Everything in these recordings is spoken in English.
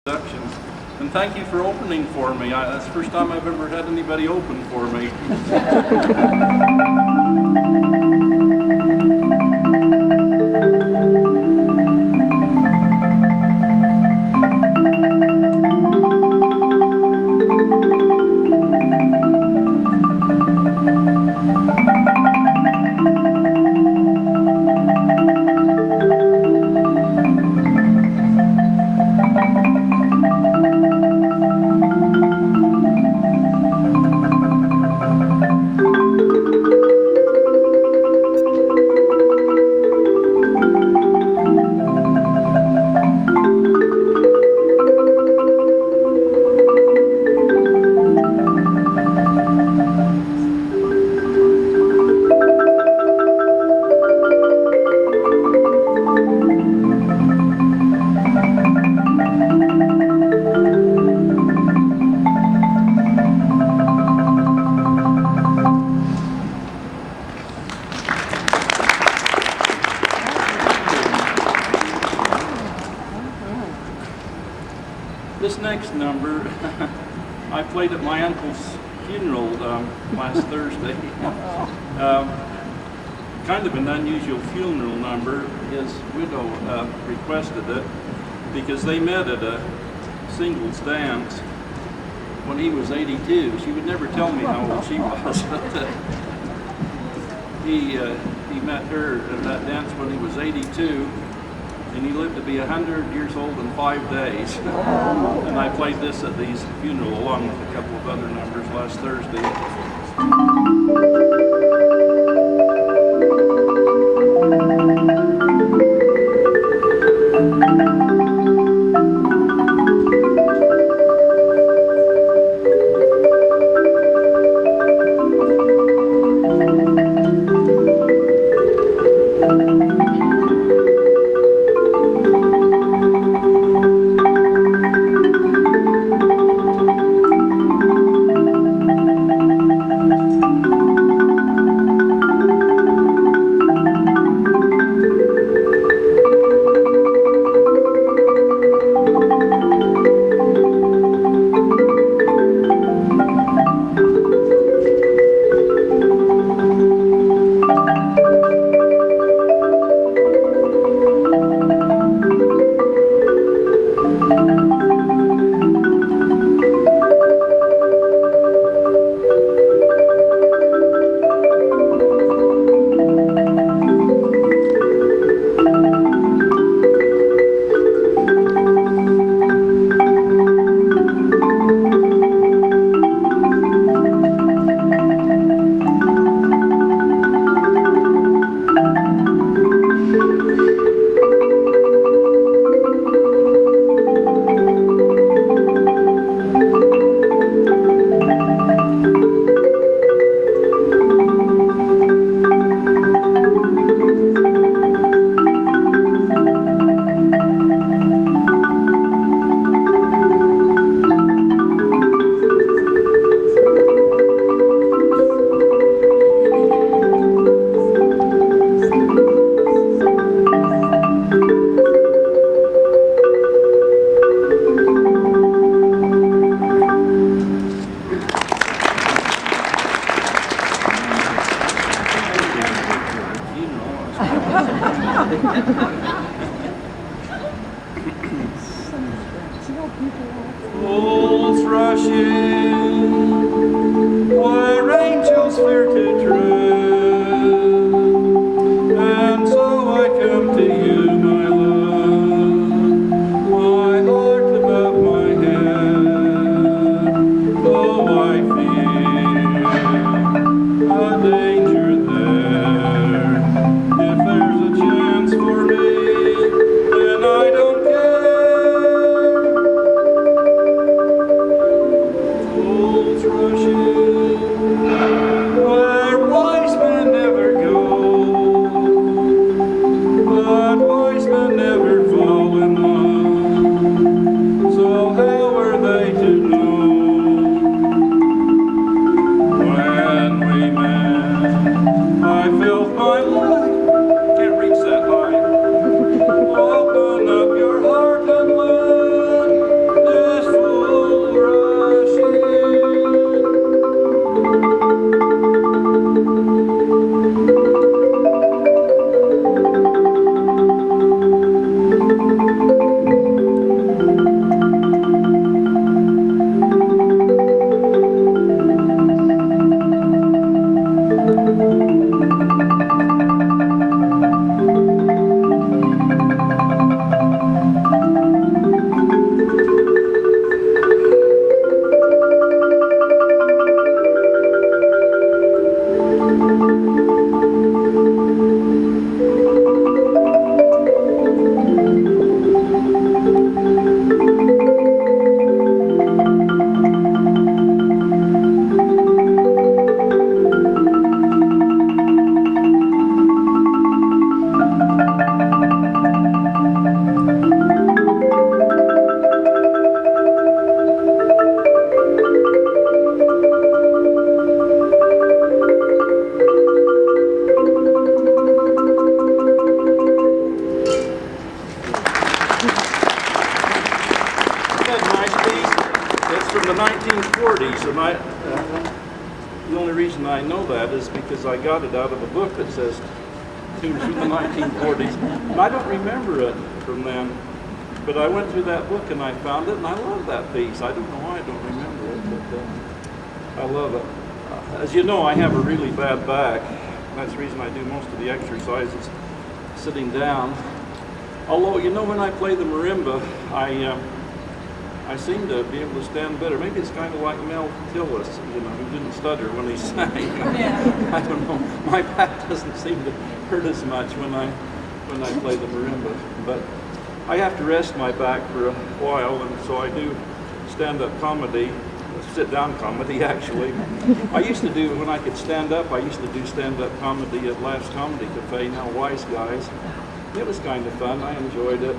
Productions. And thank you for opening for me. That's the first time I've ever had anybody open for me. This next number, I played at my uncle's funeral last Thursday. Kind of an unusual funeral number. His widow requested it because they met at a singles dance when he was 82. She would never tell me how old she was. He met her at that dance when he was 82. And he lived to be 100 years old in 5 days. And I played this at his funeral along with a couple of other numbers last Thursday. Fools rush in, where angels fear to tread, and so I come to you, my love, my heart above my head. Oh, I fear a danger there. If there's a chance for me, then I don't care. Rushing, where said, nice piece. It's from the 1940s, and the only reason I know that is because I got it out of a book that says tunes from the 1940s. And I don't remember it from then, but I went through that book and I found it, and I love that piece. I don't know why I don't remember it, but I love it. As you know, I have a really bad back. That's the reason I do most of the exercises sitting down. Although, you know, when I play the marimba, I seem to be able to stand better. Maybe it's kind of like Mel Tillis, you know, who didn't stutter when he sang. Yeah. I don't know. My back doesn't seem to hurt as much when I play the marimba. But I have to rest my back for a while, and so I do stand-up comedy, sit-down comedy, actually. I used to do, when I could stand up, I used to do stand-up comedy at Laughs Comedy Cafe, now Wise Guys. It was kind of fun. I enjoyed it.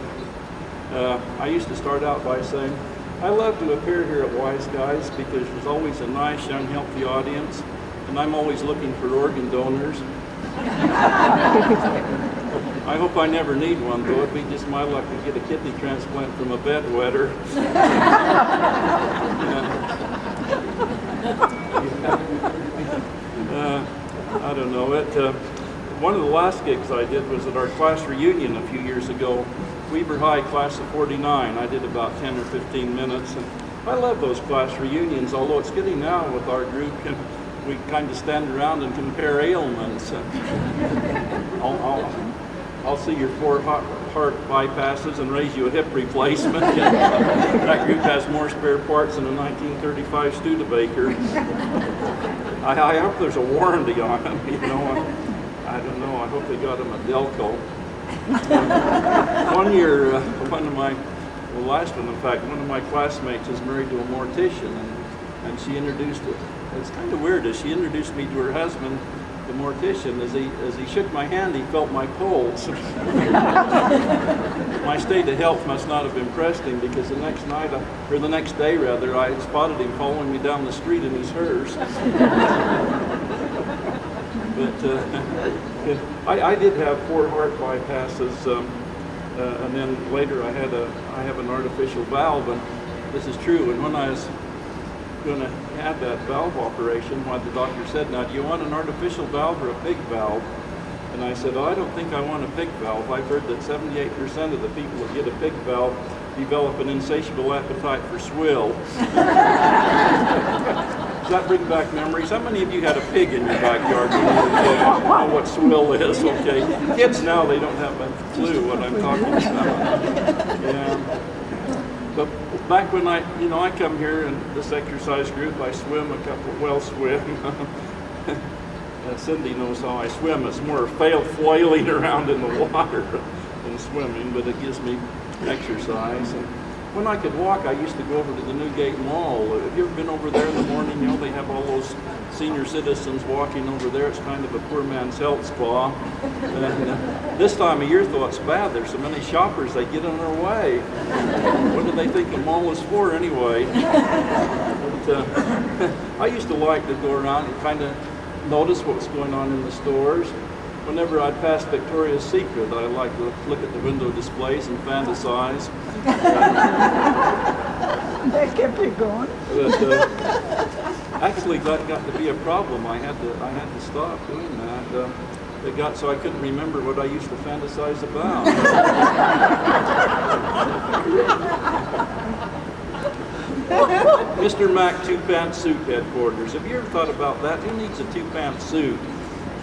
I used to start out by saying, I love to appear here at Wise Guys because there's always a nice, young, healthy audience, and I'm always looking for organ donors. I hope I never need one, though. It'd be just my luck to get a kidney transplant from a bedwetter. I don't know. One of the last gigs I did was at our class reunion a few years ago. Weber High class of 49. I did about 10 or 15 minutes. And I love those class reunions, although it's getting now with our group, and we kind of stand around and compare ailments. I'll see your 4 heart bypasses and raise you a hip replacement. That group has more spare parts than a 1935 Studebaker. I hope there's a warranty on them, you know. I don't know. I hope they got them at Delco. One year, one of my classmates is married to a mortician, and she introduced it. It's kind of weird. As she introduced me to her husband, the mortician, as he shook my hand, he felt my pulse. My state of health must not have impressed him, because the next day, I spotted him following me down the street in his hearse. But I did have 4 heart bypasses, and then later I have an artificial valve, and this is true. And when I was going to have that valve operation, the doctor said, "Now, do you want an artificial valve or a pig valve?" And I said, "Oh, I don't think I want a pig valve. I've heard that 78% of the people that get a pig valve develop an insatiable appetite for swill." Does that bring back memories? How many of you had a pig in your backyard? You know what swill is, okay? Kids now, they don't have a clue what I'm talking about. Yeah. But back when I come here in this exercise group, I swim swim. Cindy knows how I swim. It's more flailing around in the water than swimming, but it gives me exercise. And when I could walk, I used to go over to the Newgate Mall. Have you ever been over there in the morning? You know, they have all those senior citizens walking over there. It's kind of a poor man's health spa. And this time of year, though, it's bad. There's so many shoppers, they get in their way. What do they think a mall is for anyway? But, I used to like to go around and kind of notice what's going on in the stores. Whenever I'd pass Victoria's Secret, I like to look at the window displays and fantasize. That kept you going. But, actually, that got to be a problem. I had to stop doing that. It got so I couldn't remember what I used to fantasize about. Mr. Mac 2-pants suit headquarters. Have you ever thought about that? Who needs a 2-pants suit?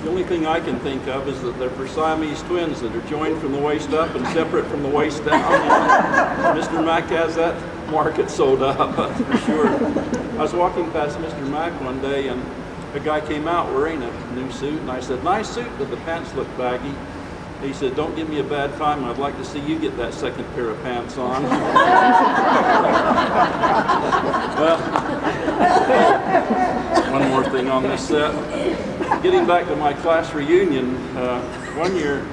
The only thing I can think of is that they're for Siamese twins that are joined from the waist up and separate from the waist down. Mr. Mac has that market sewed up, for sure. I was walking past Mr. Mac one day, and a guy came out wearing a new suit, and I said, "Nice suit, but the pants look baggy." He said, "Don't give me a bad time. I'd like to see you get that second pair of pants on." Well, one more thing on this set. Getting back to my class reunion, one year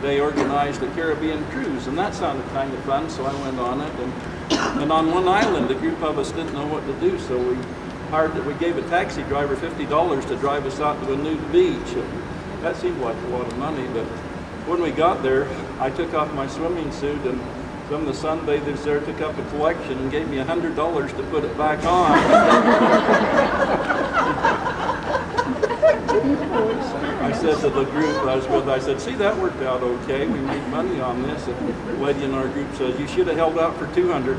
they organized a Caribbean cruise, and that sounded kind of fun, so I went on it. And on one island, a group of us didn't know what to do, so we gave a taxi driver $50 to drive us out to a nude beach. That seemed like a lot of money, but when we got there, I took off my swimming suit and Some of the sunbathers there took up a collection and gave me $100 to put it back on. I said to the group I was with, I said, see, that worked out okay. We made money on this. And the lady in our group says, you should have held out for $200.